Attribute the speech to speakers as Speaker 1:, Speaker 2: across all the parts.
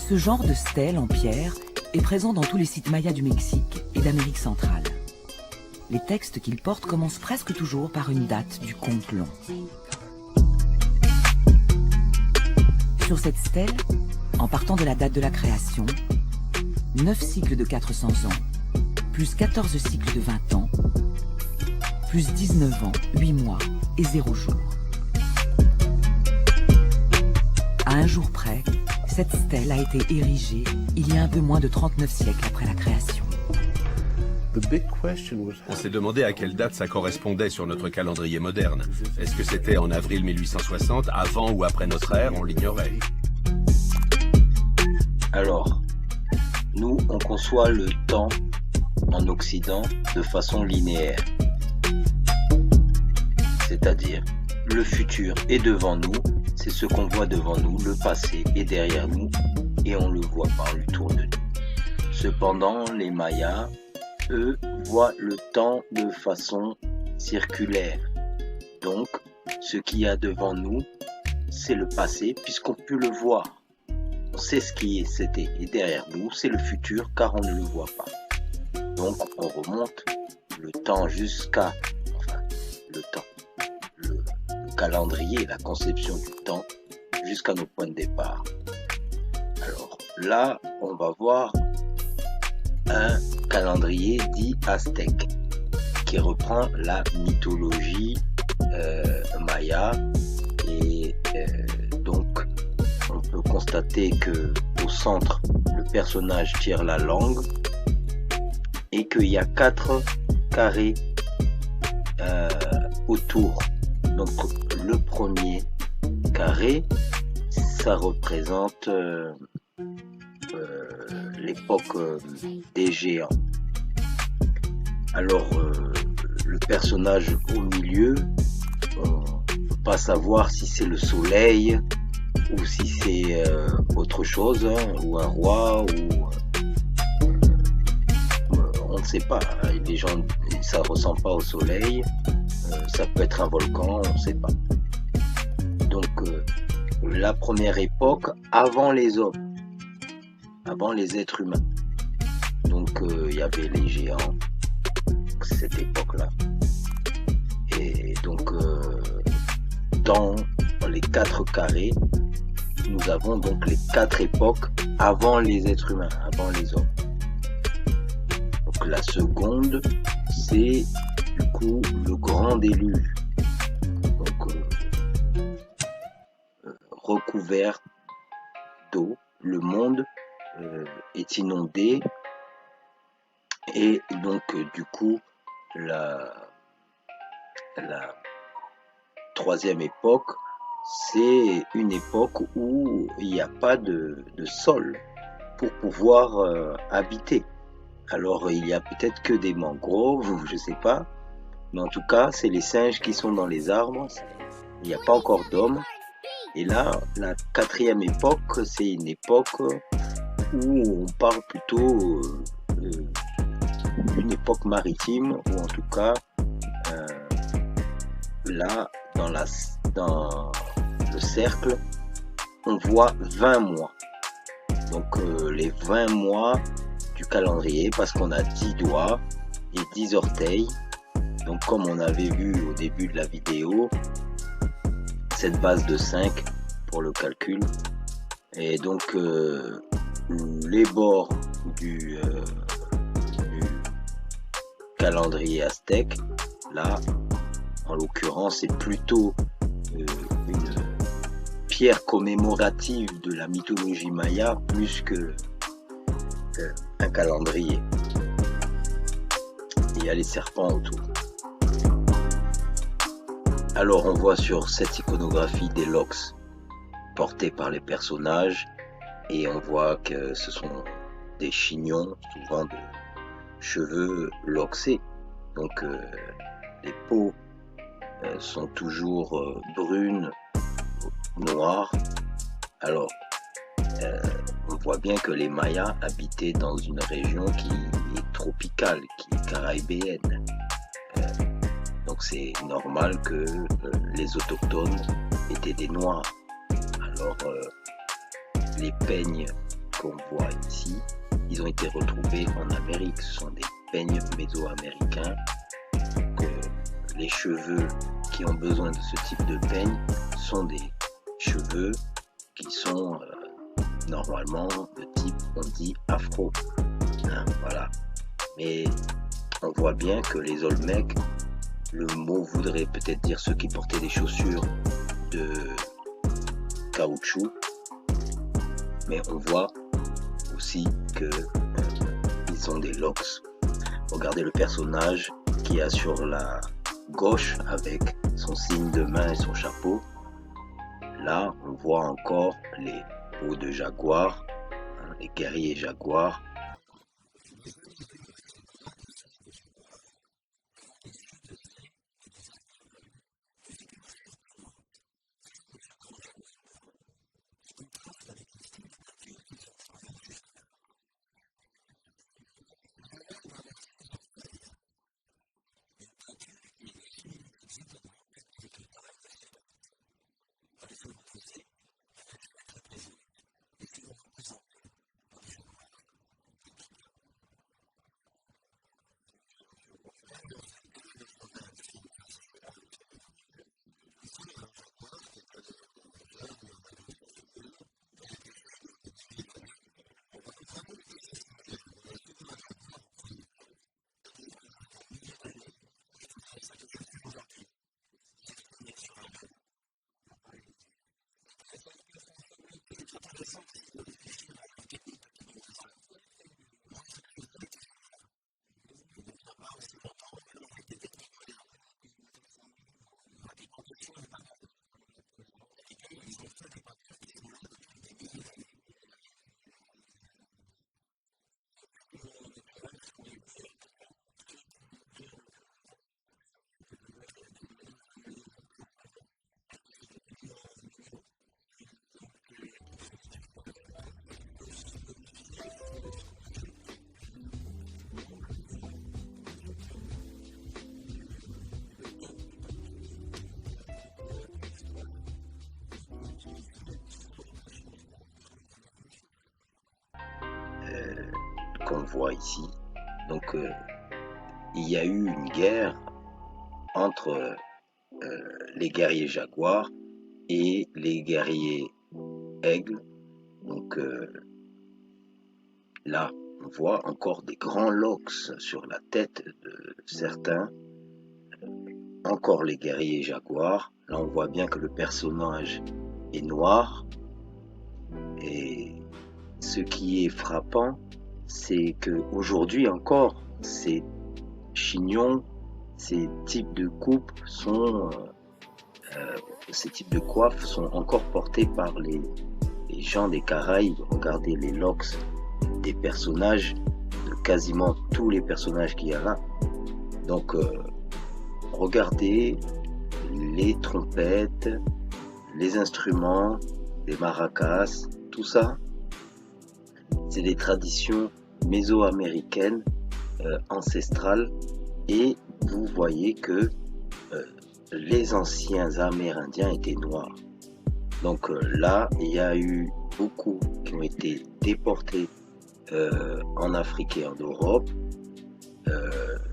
Speaker 1: Ce genre de stèle en pierre est présent dans tous les sites mayas du Mexique et d'Amérique centrale. Les textes qu'ils portent commencent presque toujours par une date du compte long. Sur cette stèle, en partant de la date de la création, 9 cycles de 400 ans, plus 14 cycles de 20 ans, plus 19 ans, 8 mois et 0 jour. À un jour près, cette stèle a été érigée il y a un peu moins de 39 siècles après la création.
Speaker 2: On s'est demandé à quelle date ça correspondait sur notre calendrier moderne. Est-ce que c'était en avril 1860, avant ou après notre ère? On l'ignorait.
Speaker 3: Alors, nous, on conçoit le temps en Occident de façon linéaire. C'est-à-dire, le futur est devant nous, c'est ce qu'on voit devant nous, le passé est derrière nous, et on le voit pas, on lui tourne de nous. Cependant, les Mayas, eux, voient le temps de façon circulaire. Donc, ce qu'il y a devant nous, c'est le passé, puisqu'on peut le voir. On sait ce qui c'était. Et derrière nous, c'est le futur, car on ne le voit pas. Donc, on remonte le temps jusqu'à... Enfin, le temps. Le calendrier, la conception du temps, jusqu'à nos points de départ. Alors, là, on va voir un calendrier dit aztèque qui reprend la mythologie maya et donc on peut constater que au centre le personnage tire la langue et qu'il y a 4 carrés autour. Donc le premier carré, ça représente l'époque des géants. Alors le personnage au milieu, on ne peut pas savoir si c'est le soleil ou si c'est autre chose, hein, ou un roi, ou on ne sait pas. Les gens, ça ressemble pas au soleil, ça peut être un volcan, on ne sait pas. Donc la première époque avant les hommes, avant les êtres humains. Donc il y avait les géants, cette époque-là. Et donc dans les 4 carrés, nous avons donc les 4 époques avant les êtres humains, avant les hommes. Donc la seconde, c'est du coup le grand déluge. Donc recouvert d'eau, le monde est inondé et donc du coup la troisième époque, c'est une époque où il n'y a pas de sol pour pouvoir habiter. Alors il y a peut-être que des mangroves ou je sais pas, mais en tout cas c'est les singes qui sont dans les arbres, il n'y a pas encore d'hommes. Et là la 4e époque, c'est une époque où on parle plutôt d'une époque maritime, ou en tout cas là dans le cercle on voit 20 mois, donc les 20 mois du calendrier, parce qu'on a 10 doigts et 10 orteils. Donc comme on avait vu au début de la vidéo, cette base de 5 pour le calcul. Et donc les bords du calendrier aztèque, là en l'occurrence c'est plutôt une pierre commémorative de la mythologie maya plus que un calendrier. Il y a les serpents autour. Alors on voit sur cette iconographie des locks portés par les personnages, et on voit que ce sont des chignons, souvent de cheveux loxés. Donc les peaux sont toujours brunes, noires. Alors on voit bien que les Mayas habitaient dans une région qui est tropicale, qui est caraïbéenne. Donc c'est normal que les autochtones étaient des noirs. Alors les peignes qu'on voit ici, ils ont été retrouvés en Amérique. Ce sont des peignes mésoaméricains. Que les cheveux qui ont besoin de ce type de peigne sont des cheveux qui sont normalement de type, on dit, afro. Voilà. Mais on voit bien que les Olmecs, le mot voudrait peut-être dire ceux qui portaient des chaussures de caoutchouc, mais on voit aussi que ils ont des locks. Regardez le personnage qui a sur la gauche avec son signe de main et son chapeau. Là, on voit encore les peaux de jaguar, les guerriers jaguars. Qu'on voit ici. Donc il y a eu une guerre entre les guerriers jaguars et les guerriers aigles. Donc là, on voit encore des grands locks sur la tête de certains. Encore les guerriers jaguars. Là, on voit bien que le personnage est noir. Et ce qui est frappant, c'est qu'aujourd'hui encore, ces chignons, ces types de coupes ces types de coiffes sont encore portés par les gens des Caraïbes. Regardez les locks des personnages, de quasiment tous les personnages qu'il y a là. Donc, regardez les trompettes, les instruments, les maracas, tout ça. C'est des traditions mésoaméricaines ancestrales, et vous voyez que les anciens Amérindiens étaient noirs. Donc là, il y a eu beaucoup qui ont été déportés en Afrique et en Europe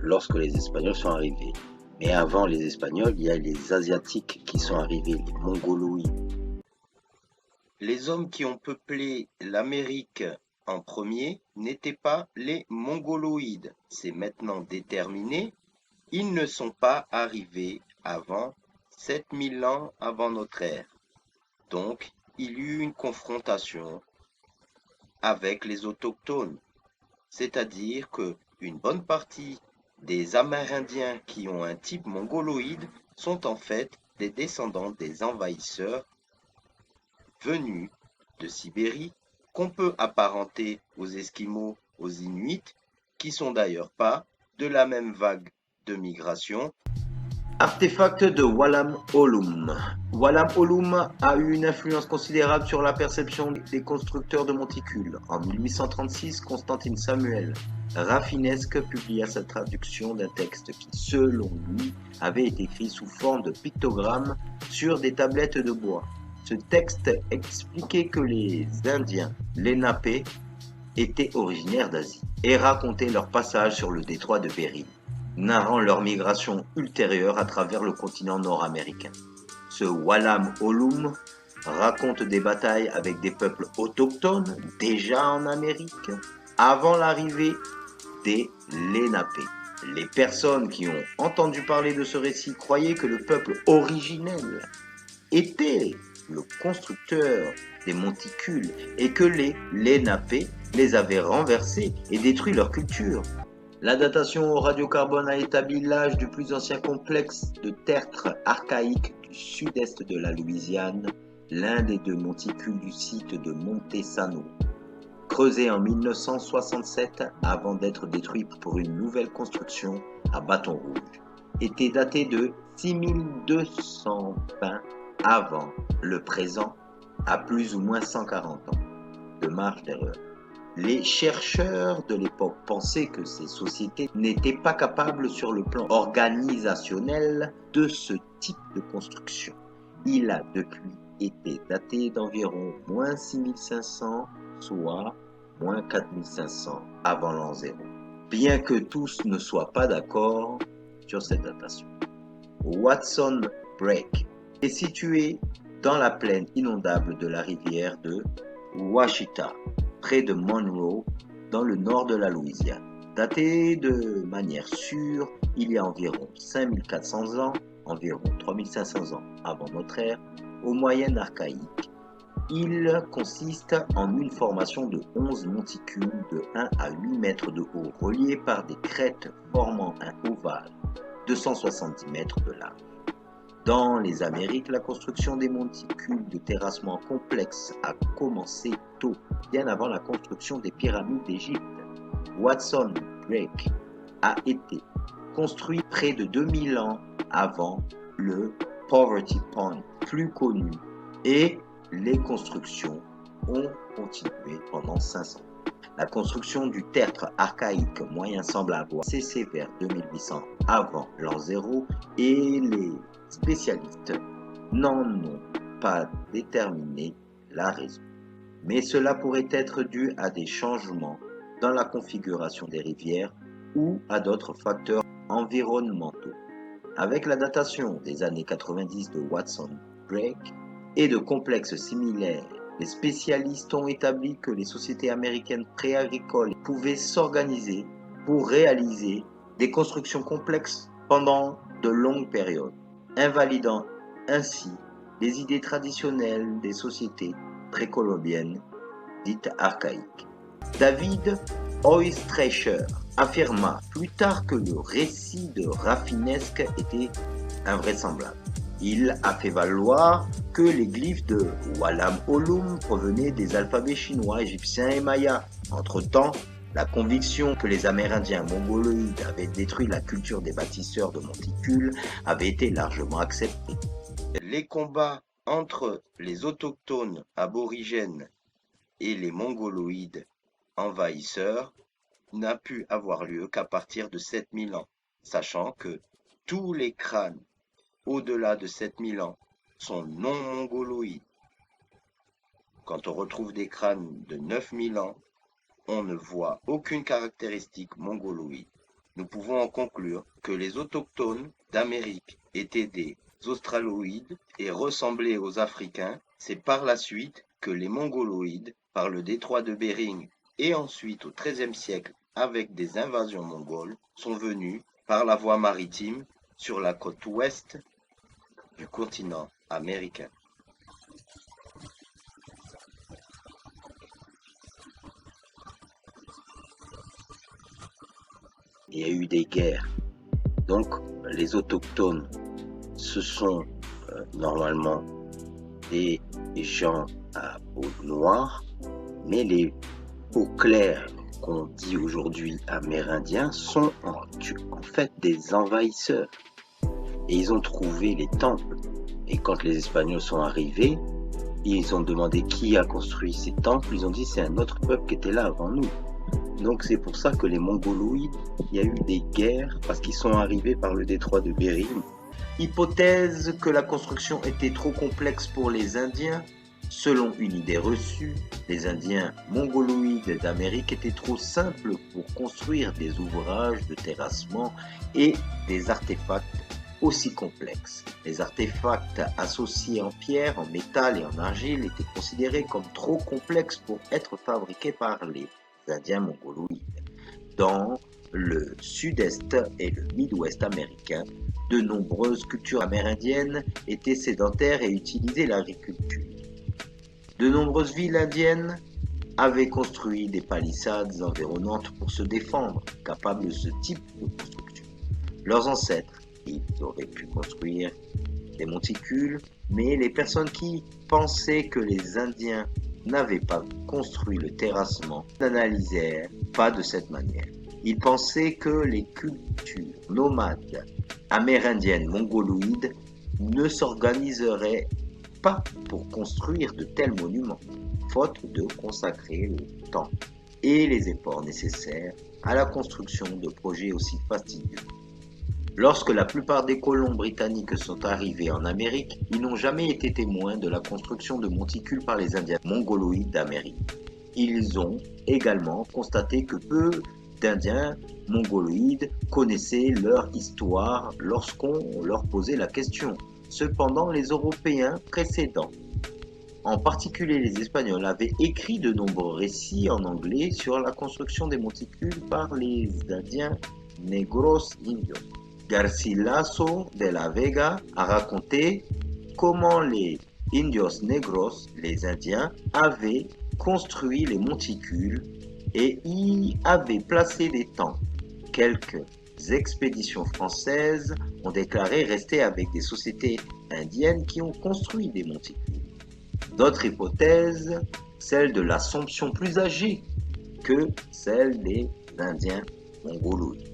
Speaker 3: lorsque les Espagnols sont arrivés. Mais avant les Espagnols, il y a les Asiatiques qui sont arrivés, les Mongoloïdes. Les hommes qui ont peuplé l'Amérique en premier n'étaient pas les Mongoloïdes. C'est maintenant déterminé. Ils ne sont pas arrivés avant 7000 ans avant notre ère. Donc, il y eut une confrontation avec les autochtones. C'est-à-dire que une bonne partie des Amérindiens qui ont un type mongoloïde sont en fait des descendants des envahisseurs venus de Sibérie, qu'on peut apparenter aux Esquimaux, aux Inuits, qui sont d'ailleurs pas de la même vague de migration. Artefact de Wallam Olum. Wallam Olum a eu une influence considérable sur la perception des constructeurs de monticules. En 1836, Constantin Samuel Rafinesque publia sa traduction d'un texte qui, selon lui, avait été écrit sous forme de pictogrammes sur des tablettes de bois. Ce texte expliquait que les Indiens Lénapés étaient originaires d'Asie et racontait leur passage sur le détroit de Bering, narrant leur migration ultérieure à travers le continent nord-américain. Ce Walam Olum raconte des batailles avec des peuples autochtones déjà en Amérique avant l'arrivée des Lénapés. Les personnes qui ont entendu parler de ce récit croyaient que le peuple originel était le constructeur des monticules et que les Lénapés les avaient renversés et détruit leur culture. La datation au radiocarbone a établi l'âge du plus ancien complexe de tertres archaïques du sud-est de la Louisiane, l'un des deux monticules du site de Montesano, creusé en 1967 avant d'être détruit pour une nouvelle construction à Bâton Rouge, était daté de 6220 avant le présent, à plus ou moins 140 ans de marge d'erreur. Les chercheurs de l'époque pensaient que ces sociétés n'étaient pas capables sur le plan organisationnel de ce type de construction. Il a depuis été daté d'environ moins 6500, soit moins 4500 avant l'an 0, bien que tous ne soient pas d'accord sur cette datation. Watson Break est situé dans la plaine inondable de la rivière de Ouachita, près de Monroe, dans le nord de la Louisiane. Daté de manière sûre il y a environ 5400 ans, environ 3500 ans avant notre ère, au Moyen archaïque. Il consiste en une formation de 11 monticules de 1 à 8 mètres de haut, reliés par des crêtes formant un ovale, 270 mètres de large. Dans les Amériques, la construction des monticules de terrassement complexe a commencé tôt, bien avant la construction des pyramides d'Égypte. Watson Break a été construit près de 2000 ans avant le Poverty Point, plus connu, et les constructions ont continué pendant 500 ans. La construction du tertre archaïque moyen semble avoir cessé vers 2800 avant l'an 0 et les spécialistes n'en ont pas déterminé la raison. Mais cela pourrait être dû à des changements dans la configuration des rivières ou à d'autres facteurs environnementaux. Avec la datation des années 90 de Watson Break et de complexes similaires, les spécialistes ont établi que les sociétés américaines pré-agricoles pouvaient s'organiser pour réaliser des constructions complexes pendant de longues périodes, invalidant ainsi les idées traditionnelles des sociétés précolombiennes dites archaïques. David Oistreicher affirma plus tard que le récit de Rafinesque était invraisemblable. Il a fait valoir que les glyphes de Walam Olum provenaient des alphabets chinois, égyptiens et mayas. Entre-temps, la conviction que les Amérindiens mongoloïdes avaient détruit la culture des bâtisseurs de monticules avait été largement acceptée. Les combats entre les autochtones aborigènes et les mongoloïdes envahisseurs n'a pu avoir lieu qu'à partir de 7000 ans, sachant que tous les crânes au-delà de 7000 ans sont non mongoloïdes. Quand on retrouve des crânes de 9000 ans, on ne voit aucune caractéristique mongoloïde. Nous pouvons en conclure que les autochtones d'Amérique étaient des australoïdes et ressemblaient aux Africains. C'est par la suite que les mongoloïdes, par le détroit de Bering et ensuite au XIIIe siècle avec des invasions mongoles, sont venus par la voie maritime sur la côte ouest du continent américain. Il y a eu des guerres. Donc, les autochtones, ce sont normalement des gens à peau noire, mais les peaux claires qu'on dit aujourd'hui amérindiens sont en fait des envahisseurs. Et ils ont trouvé les temples. Et quand les Espagnols sont arrivés, ils ont demandé qui a construit ces temples. Ils ont dit c'est un autre peuple qui était là avant nous. Donc c'est pour ça que les Mongoloïdes, il y a eu des guerres parce qu'ils sont arrivés par le détroit de Bering Hypothèse que la construction était trop complexe pour les Indiens. Selon une idée reçue, les Indiens mongoloïdes d'Amérique étaient trop simples pour construire des ouvrages de terrassement et des artefacts aussi complexes. Les artefacts associés en pierre, en métal et en argile étaient considérés comme trop complexes pour être fabriqués par les Indiens mongoloïdes. Dans le sud-est et le mid-ouest américain, de nombreuses cultures amérindiennes étaient sédentaires et utilisaient l'agriculture. De nombreuses villes indiennes avaient construit des palissades environnantes pour se défendre, capables de ce type de construction. Leurs ancêtres, ils auraient pu construire des monticules, mais les personnes qui pensaient que les Indiens n'avaient pas construit le terrassement n'analysèrent pas de cette manière. Ils pensaient que les cultures nomades amérindiennes mongoloïdes ne s'organiseraient pas pour construire de tels monuments, faute de consacrer le temps et les efforts nécessaires à la construction de projets aussi fastidieux. Lorsque la plupart des colons britanniques sont arrivés en Amérique, ils n'ont jamais été témoins de la construction de monticules par les Indiens mongoloïdes d'Amérique. Ils ont également constaté que peu d'Indiens mongoloïdes connaissaient leur histoire lorsqu'on leur posait la question. Cependant, les Européens précédents, en particulier les Espagnols, avaient écrit de nombreux récits en anglais sur la construction des monticules par les Indiens negros indios. Garcilaso de la Vega a raconté comment les indios negros, les Indiens, avaient construit les monticules et y avaient placé des tentes. Quelques expéditions françaises ont déclaré rester avec des sociétés indiennes qui ont construit des monticules. D'autres hypothèses, celle de l'Assomption plus âgée que celle des Indiens mongoloïdes.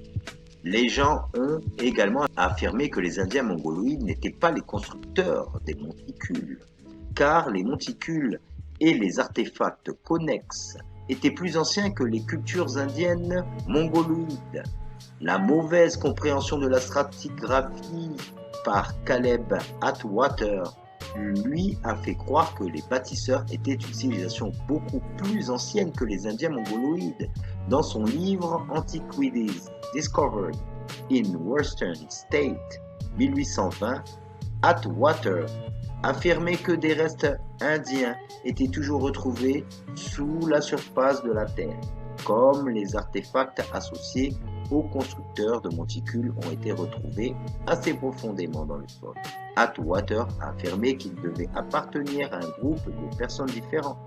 Speaker 3: Les gens ont également affirmé que les Indiens mongoloïdes n'étaient pas les constructeurs des monticules, car les monticules et les artefacts connexes étaient plus anciens que les cultures indiennes mongoloïdes. La mauvaise compréhension de la stratigraphie par Caleb Atwater lui a fait croire que les bâtisseurs étaient une civilisation beaucoup plus ancienne que les Indiens mongoloïdes. Dans son livre Antiquities Discovered in Western State 1820, Atwater affirmait que des restes indiens étaient toujours retrouvés sous la surface de la Terre, comme les artefacts associés aux constructeurs de monticules ont été retrouvés assez profondément dans le sol. Atwater a affirmé qu'ils devaient appartenir à un groupe de personnes différentes.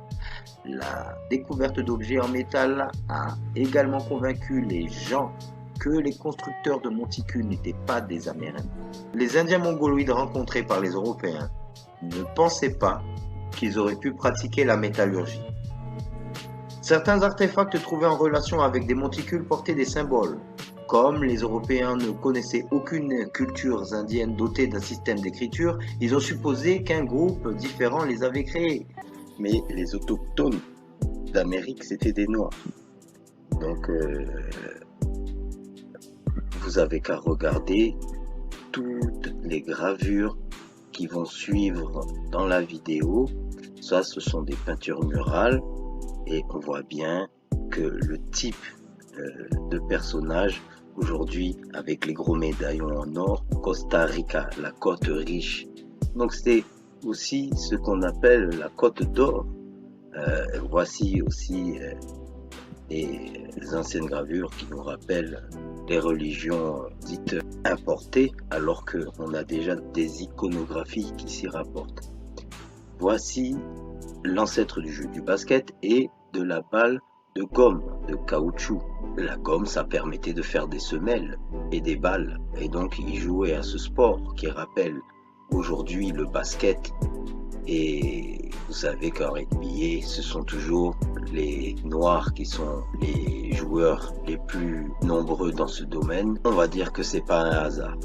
Speaker 3: La découverte d'objets en métal a également convaincu les gens que les constructeurs de monticules n'étaient pas des Amérindiens. Les Indiens mongoloïdes rencontrés par les Européens ne pensaient pas qu'ils auraient pu pratiquer la métallurgie. Certains artefacts trouvés en relation avec des monticules portaient des symboles. Comme les Européens ne connaissaient aucune culture indienne dotée d'un système d'écriture, ils ont supposé qu'un groupe différent les avait créés.
Speaker 4: Mais les autochtones d'Amérique, c'était des Noirs. Donc, vous avez qu'à regarder toutes les gravures qui vont suivre dans la vidéo. Ça, ce sont des peintures murales. Et on voit bien que le type de personnage, aujourd'hui, avec les gros médaillons en or, Costa Rica, la côte riche. Donc c'est aussi ce qu'on appelle la côte d'or. Voici aussi les anciennes gravures qui nous rappellent les religions dites importées, alors qu'on a déjà des iconographies qui s'y rapportent. Voici l'ancêtre du jeu du basket et de la balle de gomme, de caoutchouc. La gomme, ça permettait de faire des semelles et des balles. Et donc, ils jouaient à ce sport qui rappelle aujourd'hui le basket. Et vous savez qu'en NBA, ce sont toujours les Noirs qui sont les joueurs les plus nombreux dans ce domaine. On va dire que c'est pas un hasard.